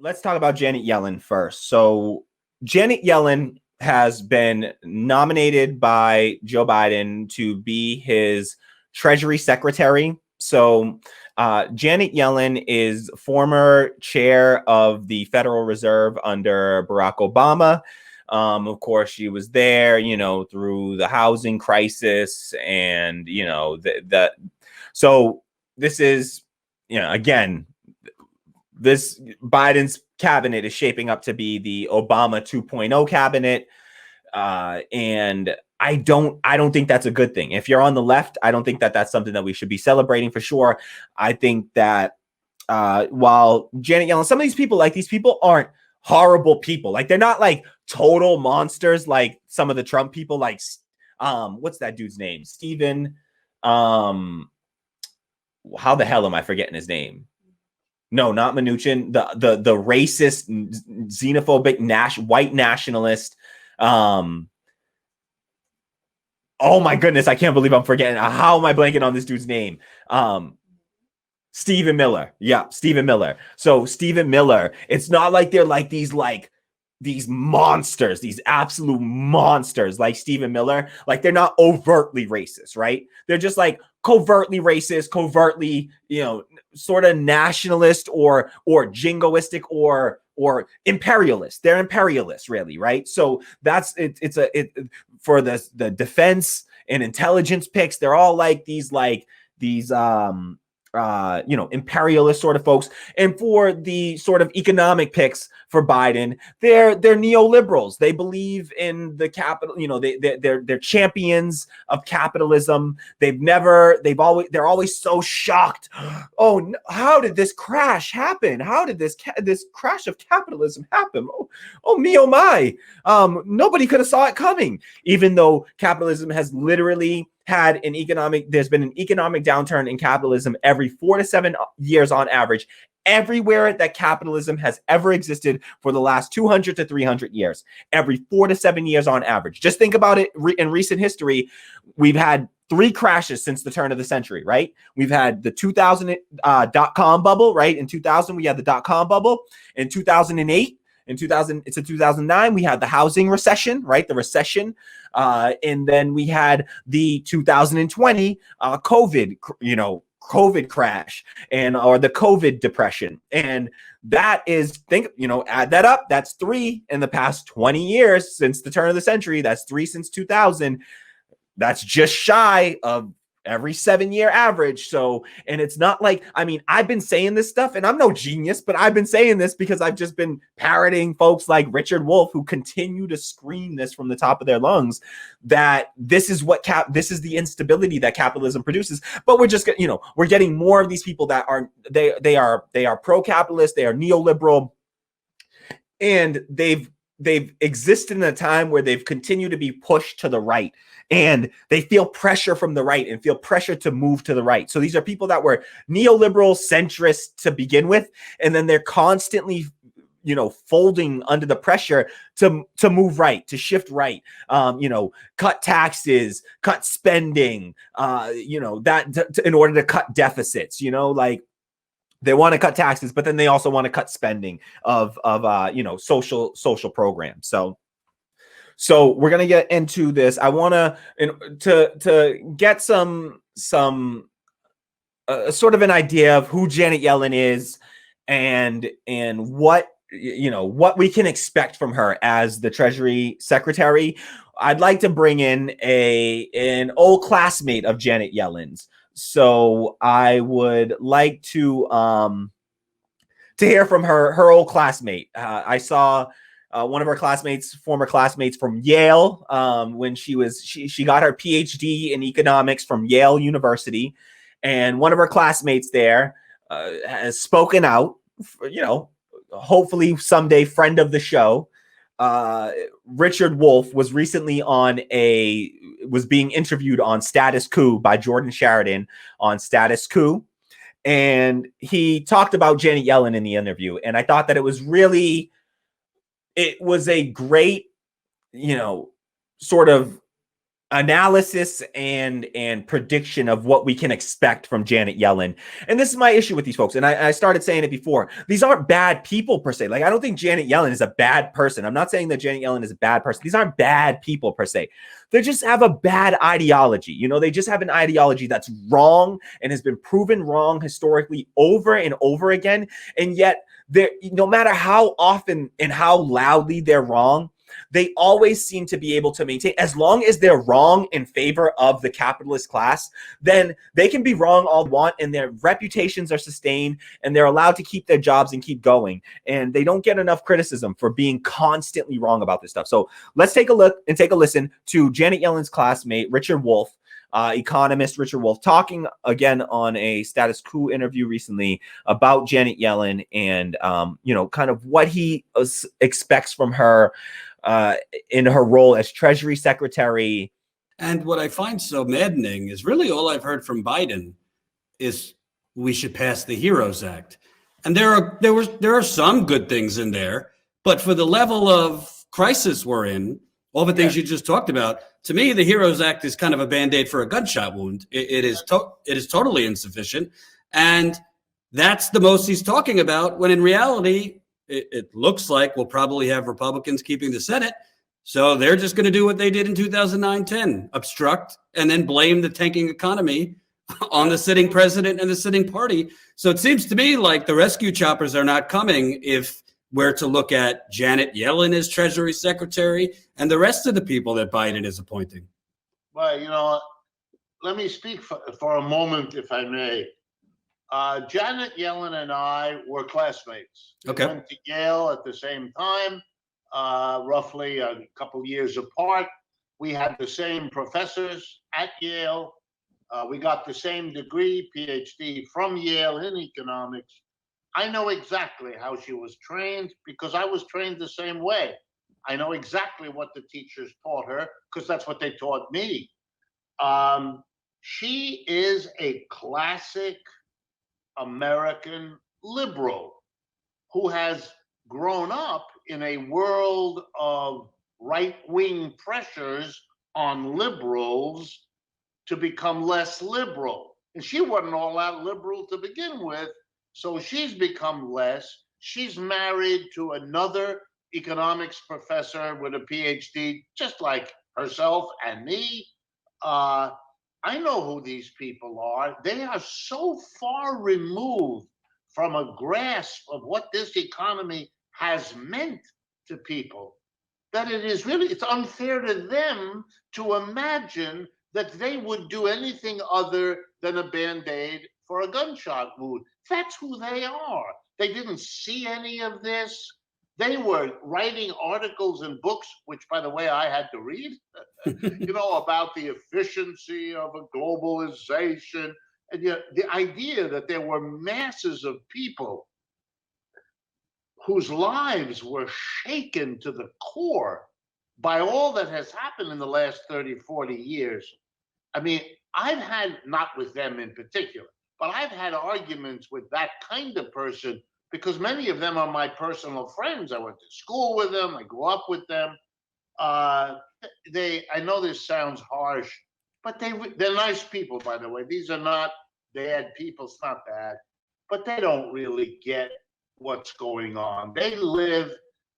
let's talk about Janet Yellen first. So Janet Yellen has been nominated by Joe Biden to be his Treasury secretary. So Janet Yellen is former chair of the Federal Reserve under Barack Obama. Of course, she was there, through the housing crisis and, so this is, again, this Biden's cabinet is shaping up to be the Obama 2.0 cabinet. And I don't think that's a good thing. If you're on the left, I don't think that that's something that we should be celebrating for sure. I think that while Janet Yellen, some of these people aren't horrible people. Like, they're not like total monsters like some of the Trump people, like what's that dude's name? Steven. How the hell am I forgetting his name? No, not Mnuchin. The racist, xenophobic, white nationalist. Oh my goodness, I can't believe I'm forgetting. How am I blanking on this dude's name? Stephen Miller. Yeah, Stephen Miller. So Stephen Miller, it's not like they're like these monsters, these absolute monsters like Stephen Miller. Like, they're not overtly racist, right? They're just like covertly racist, covertly, sort of nationalist or jingoistic or imperialist. They're imperialists, really, right? So that's it. For the defense and intelligence picks. They're all like these imperialist sort of folks. And for the sort of economic picks for Biden, they're neoliberals. They believe in the capital, they're champions of capitalism. They're always so shocked. Oh, how did this crash happen? How did this crash of capitalism happen? Oh me, oh my. Nobody could have saw it coming, even though capitalism has literally there's been an economic downturn in capitalism every 4 to 7 years on average, everywhere that capitalism has ever existed for the last 200 to 300 years, every 4 to 7 years on average. Just think about it. In recent history, we've had 3 crashes since the turn of the century, right? We've had the 2000 dot-com bubble, right? In 2000, we had the dot-com bubble. In 2008, in 2009, we had the housing recession, right? The recession. And then we had the 2020 COVID crash or the COVID depression. And that is, add that up. That's 3 in the past 20 years since the turn of the century. That's 3 since 2000. That's just shy of every 7-year average. So, and it's not like, I've been saying this stuff and I'm no genius, but I've been saying this because I've just been parroting folks like Richard Wolff, who continue to scream this from the top of their lungs, that this is this is the instability that capitalism produces. But we're just, we're getting more of these people that they are pro-capitalist, they are neoliberal, and they've existed in a time where they've continued to be pushed to the right, and they feel pressure from the right and feel pressure to move to the right. So these are people that were neoliberal centrists to begin with, and then they're constantly, folding under the pressure to move right, to shift right, cut taxes, cut spending, in order to cut deficits, they want to cut taxes, but then they also want to cut spending of social programs. So we're going to get into this. I want to get some sort of an idea of who Janet Yellen is and what we can expect from her as the Treasury Secretary. I'd like to bring in an old classmate of Janet Yellen's. So I would like to hear from her old classmate. I saw one of her former classmates from Yale, when she got her PhD in economics from Yale University, and one of her classmates there has spoken out. Hopefully someday friend of the show. Richard Wolff was recently was being interviewed on Status Coup by Jordan Sheridan on Status Coup. And he talked about Janet Yellen in the interview. And I thought that it was a great, sort of analysis and prediction of what we can expect from Janet Yellen. And this is my issue with these folks. And I started saying it before. These aren't bad people per se. Like, I don't think Janet Yellen is a bad person. I'm not saying that Janet Yellen is a bad person. These aren't bad people per se. They just have a bad ideology. You know, they just have an ideology that's wrong and has been proven wrong historically over and over again. And yet, no matter how often and how loudly they're wrong, they always seem to be able to maintain, as long as they're wrong in favor of the capitalist class, then they can be wrong all they want and their reputations are sustained and they're allowed to keep their jobs and keep going. And they don't get enough criticism for being constantly wrong about this stuff. So let's take a look and take a listen to Janet Yellen's classmate, Richard Wolff, economist Richard Wolff, talking again on a Status Quo interview recently about Janet Yellen and, kind of what he expects from her in her role as Treasury Secretary. And what I find so maddening is really all I've heard from Biden is we should pass the HEROES Act. And there are some good things in there, but for the level of crisis we're in, all the things you just talked about, to me, the HEROES Act is kind of a Band-Aid for a gunshot wound. It is totally insufficient. And that's the most he's talking about, when in reality, it looks like we'll probably have Republicans keeping the Senate. So they're just going to do what they did in 2009-10, obstruct and then blame the tanking economy on the sitting president and the sitting party. So it seems to me like the rescue choppers are not coming if we're to look at Janet Yellen as Treasury Secretary and the rest of the people that Biden is appointing. Well, let me speak for a moment, if I may. Janet Yellen and I were classmates. Okay. We went to Yale at the same time, roughly a couple years apart. We had the same professors at Yale. We got the same degree, PhD, from Yale in economics. I know exactly how she was trained because I was trained the same way. I know exactly what the teachers taught her because that's what they taught me. She is a classic American liberal who has grown up in a world of right-wing pressures on liberals to become less liberal. And she wasn't all that liberal to begin with, so she's become less. She's married to another economics professor with a PhD, just like herself and me. I know who these people are. They are so far removed from a grasp of what this economy has meant to people that it's unfair to them to imagine that they would do anything other than a Band-Aid for a gunshot wound. That's who they are. They didn't see any of this. They were writing articles and books, which, by the way, I had to read, about the efficiency of a globalization. And yet the idea that there were masses of people whose lives were shaken to the core by all that has happened in the last 30, 40 years. I mean, I've had, not with them in particular, but I've had arguments with that kind of person because many of them are my personal friends. I went to school with them. I grew up with them. I know this sounds harsh, but they're nice people, by the way. These are not bad people. It's not bad, but they don't really get what's going on. They live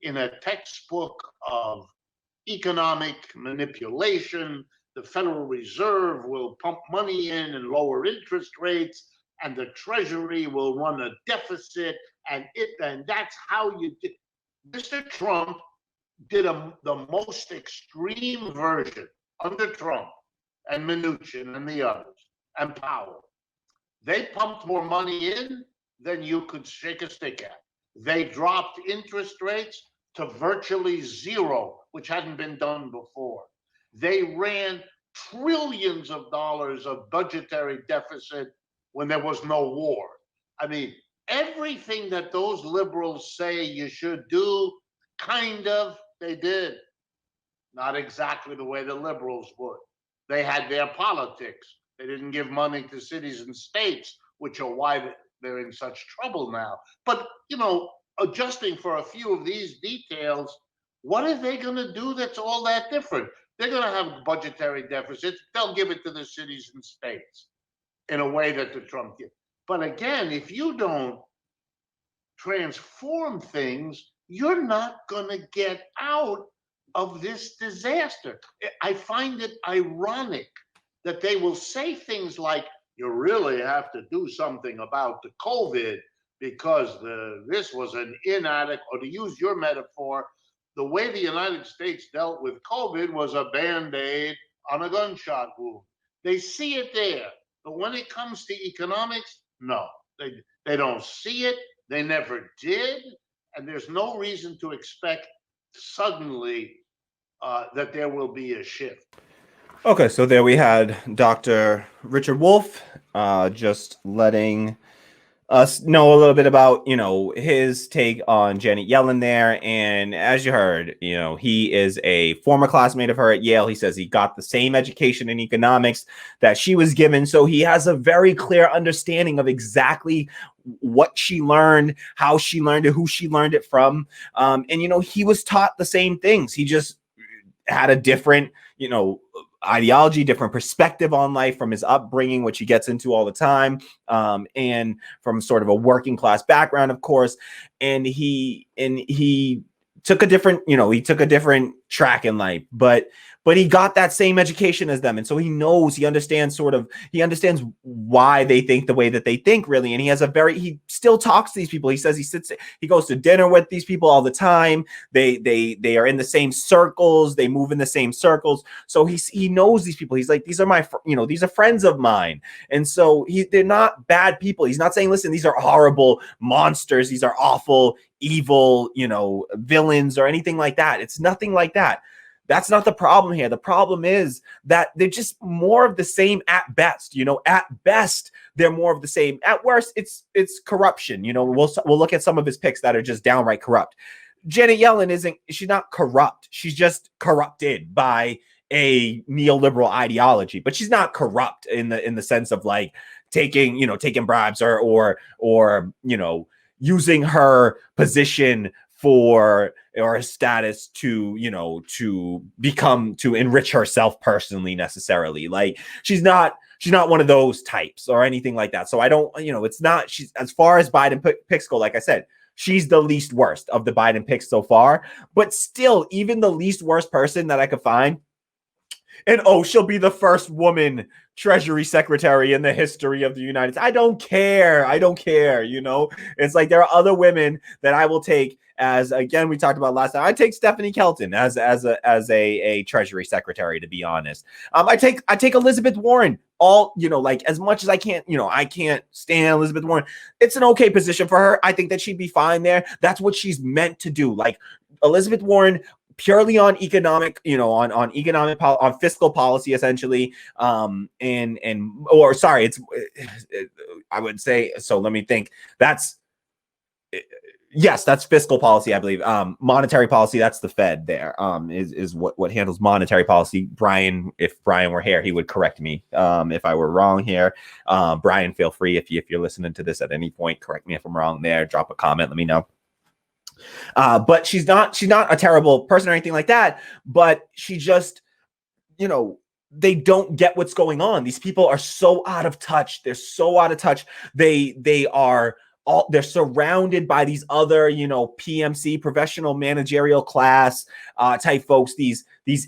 in a textbook of economic manipulation. The Federal Reserve will pump money in and lower interest rates, and the Treasury will run a deficit, and that's how you did. Mr. Trump did the most extreme version under Trump and Mnuchin and the others and Powell. They pumped more money in than you could shake a stick at. They dropped interest rates to virtually zero, which hadn't been done before. They ran trillions of dollars of budgetary deficit when there was no war. I mean, everything that those liberals say you should do, kind of, they did. Not exactly the way the liberals would. They had their politics. They didn't give money to cities and states, which are why they're in such trouble now. But, adjusting for a few of these details, what are they going to do that's all that different? They're going to have budgetary deficits. They'll give it to the cities and states in a way that the Trump did. But again, if you don't transform things, you're not going to get out of this disaster. I find it ironic that they will say things like, you really have to do something about the COVID because this was an inadequate, or to use your metaphor, the way the United States dealt with COVID was a Band-Aid on a gunshot wound. They see it there. But when it comes to economics, no, they don't see it. They never did. And there's no reason to expect suddenly that there will be a shift. Okay, so there we had Dr. Richard Wolff just letting us know a little bit about, his take on Janet Yellen there. And as you heard, he is a former classmate of her at Yale. He says he got the same education in economics that she was given. So he has a very clear understanding of exactly what she learned, how she learned it, who she learned it from. And he was taught the same things. He just had a different, ideology, different perspective on life from his upbringing, which he gets into all the time, and from sort of a working class background, of course. And he took a different, he took a different track in life, but he got that same education as them. And so he understands why they think the way that they think, really. And he still talks to these people. He says he goes to dinner with these people all the time. They are in the same circles. They move in the same circles. So he knows these people. He's like, these are friends of mine. And so they're not bad people. He's not saying, listen, these are horrible monsters. These are awful, evil, villains or anything like that. It's nothing like that. That's not the problem here. The problem is that they're just more of the same at best. At best, they're more of the same. At worst, it's corruption. We'll look at some of his picks that are just downright corrupt. Janet Yellen she's not corrupt. She's just corrupted by a neoliberal ideology, but she's not corrupt in the sense of like taking bribes or using her position or a status to enrich herself personally necessarily. Like she's not one of those types or anything like that. So I don't, it's not, she's, as far as Biden picks go, like I said, she's the least worst of the Biden picks so far, but still, even the least worst person that I could find, and she'll be the first woman Treasury Secretary in the history of the United States. I don't care. It's like there are other women that I will take as, again, we talked about last time. I take Stephanie Kelton as a Treasury Secretary, to be honest. I take Elizabeth Warren. As much as I can't, I can't stand Elizabeth Warren. It's an okay position for her. I think that she'd be fine there. That's what she's meant to do. Like Elizabeth Warren, purely on economic, on fiscal policy, essentially. I would say, so let me think. Yes, that's fiscal policy, I believe. Monetary policy, that's the Fed there, is what handles monetary policy. Brian, if Brian were here, he would correct me if I were wrong here. Brian, feel free, if you're listening to this at any point, correct me if I'm wrong there. Drop a comment, let me know. But she's not a terrible person or anything like that, but she just, they don't get what's going on. These people are so out of touch. They're so out of touch. They're surrounded by these other, PMC, professional managerial class type folks, these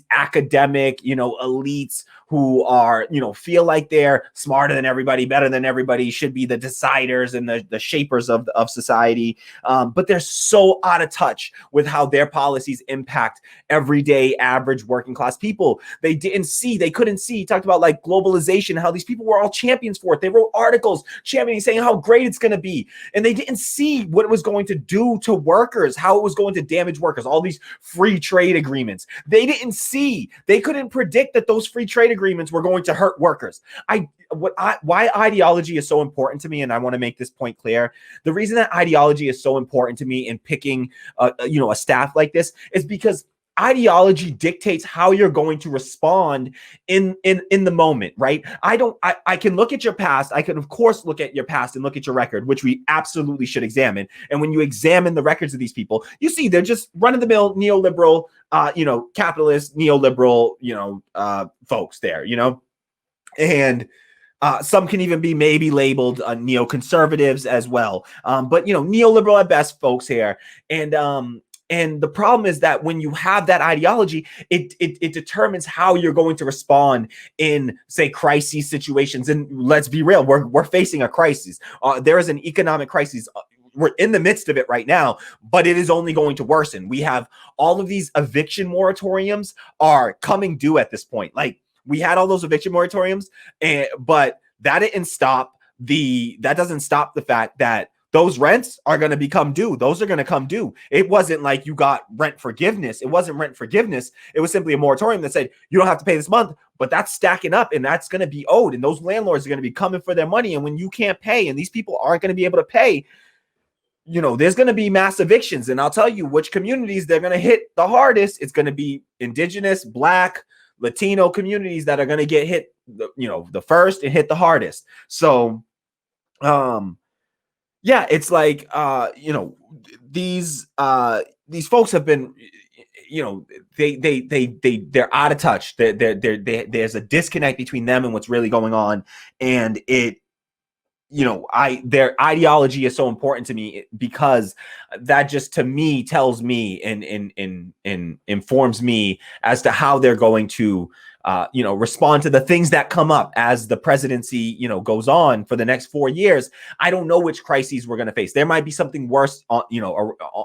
academic, elites who are, feel like they're smarter than everybody, better than everybody, should be the deciders and the shapers of society. But they're so out of touch with how their policies impact everyday average working class people. They couldn't see. He talked about like globalization, how these people were all champions for it. They wrote articles championing, saying how great it's going to be. And they didn't see what it was going to do to workers, how it was going to damage workers, all these free trade agreements. They didn't see. They couldn't predict that those free trade agreements were going to hurt workers. Why ideology is so important to me, and I want to make this point clear. The reason that ideology is so important to me in picking, a staff like this is because ideology dictates how you're going to respond in the moment, right? I can look at your past. I can, of course, look at your past and look at your record, which we absolutely should examine. And when you examine the records of these people, you see they're just run-of-the-mill neoliberal, capitalist, neoliberal, folks there, and some can even be maybe labeled neoconservatives as well. But neoliberal at best, folks here. And the problem is that when you have that ideology, it determines how you're going to respond in, say, crisis situations. And let's be real, we're facing a crisis. There is an economic crisis. We're in the midst of it right now, but it is only going to worsen. We have all of these eviction moratoriums are coming due at this point. Like, we had all those eviction moratoriums, but that doesn't stop the fact that those rents are going to become due. Those are going to come due. It wasn't like you got rent forgiveness. It wasn't rent forgiveness. It was simply a moratorium that said you don't have to pay this month, but that's stacking up and that's going to be owed. And those landlords are going to be coming for their money. And when you can't pay and these people aren't going to be able to pay, there's going to be mass evictions. And I'll tell you which communities they're going to hit the hardest. It's going to be indigenous, Black, Latino communities that are going to get hit, the first and hit the hardest. So, yeah, it's like, these folks have been, they're out of touch. There's a disconnect between them and what's really going on. And their ideology is so important to me because that just, to me, tells me and informs me as to how they're going to respond to the things that come up as the presidency, goes on for the next 4 years. I don't know which crises we're going to face. There might be something worse,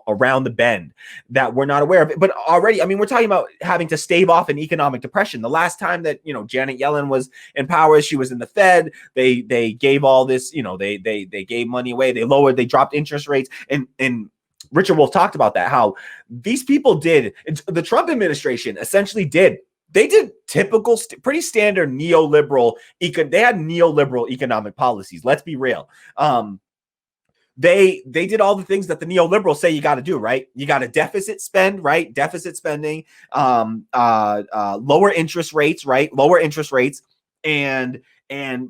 around the bend that we're not aware of. But already, I mean, we're talking about having to stave off an economic depression. The last time that, Janet Yellen was in power, she was in the Fed. They gave all this, they gave money away. They dropped interest rates. And Richard Wolff talked about that, how these people the Trump administration essentially did. They did typical, pretty standard neoliberal. They had neoliberal economic policies. Let's be real. They did all the things that the neoliberals say you got to do, right? You got to deficit spend, right? Deficit spending, lower interest rates, right? Lower interest rates, and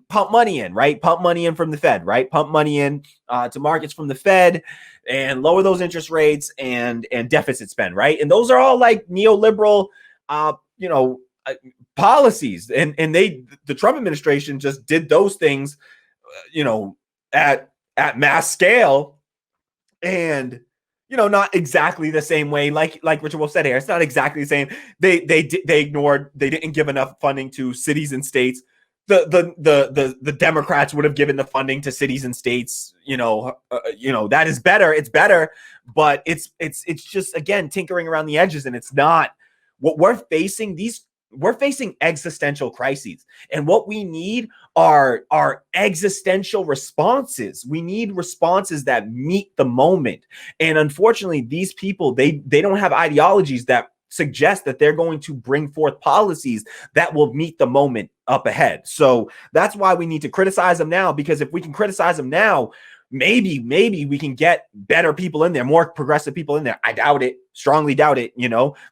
pump money in, right? Pump money in from the Fed, right? Pump money in to markets from the Fed, and lower those interest rates and deficit spend, right? And those are all like neoliberal, policies, and the Trump administration just did those things, at mass scale, and not exactly the same way, like Richard Wolff said here. It's not exactly the same. They didn't give enough funding to cities and states. The Democrats would have given the funding to cities and states. That is better. It's better, but it's just, again, tinkering around the edges, and it's not what we're facing. We're facing existential crises, and what we need are existential responses. We need responses that meet the moment. And unfortunately, these people, they don't have ideologies that suggest that they're going to bring forth policies that will meet the moment up ahead. So that's why we need to criticize them now, because if we can criticize them now, maybe we can get better people in there, more progressive people in there. I doubt it, strongly doubt it,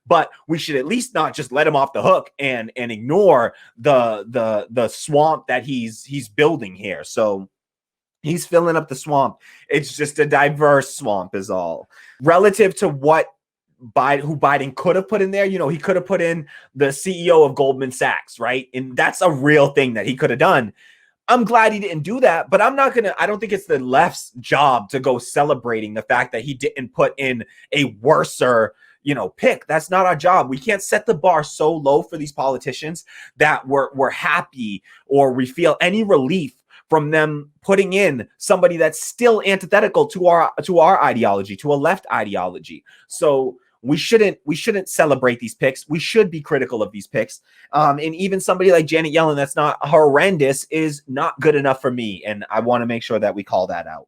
but we should at least not just let him off the hook and ignore the swamp that he's building here. So he's filling up the swamp. It's just a diverse swamp is all. Relative to who Biden could have put in there, he could have put in the CEO of Goldman Sachs, right? And that's a real thing that he could have done. I'm glad he didn't do that, but I don't think it's the left's job to go celebrating the fact that he didn't put in a worser, pick. That's not our job. We can't set the bar so low for these politicians that we're happy or we feel any relief from them putting in somebody that's still antithetical to our ideology, to a left ideology. So we shouldn't celebrate these picks. We should be critical of these picks. And even somebody like Janet Yellen that's not horrendous is not good enough for me. And I want to make sure that we call that out.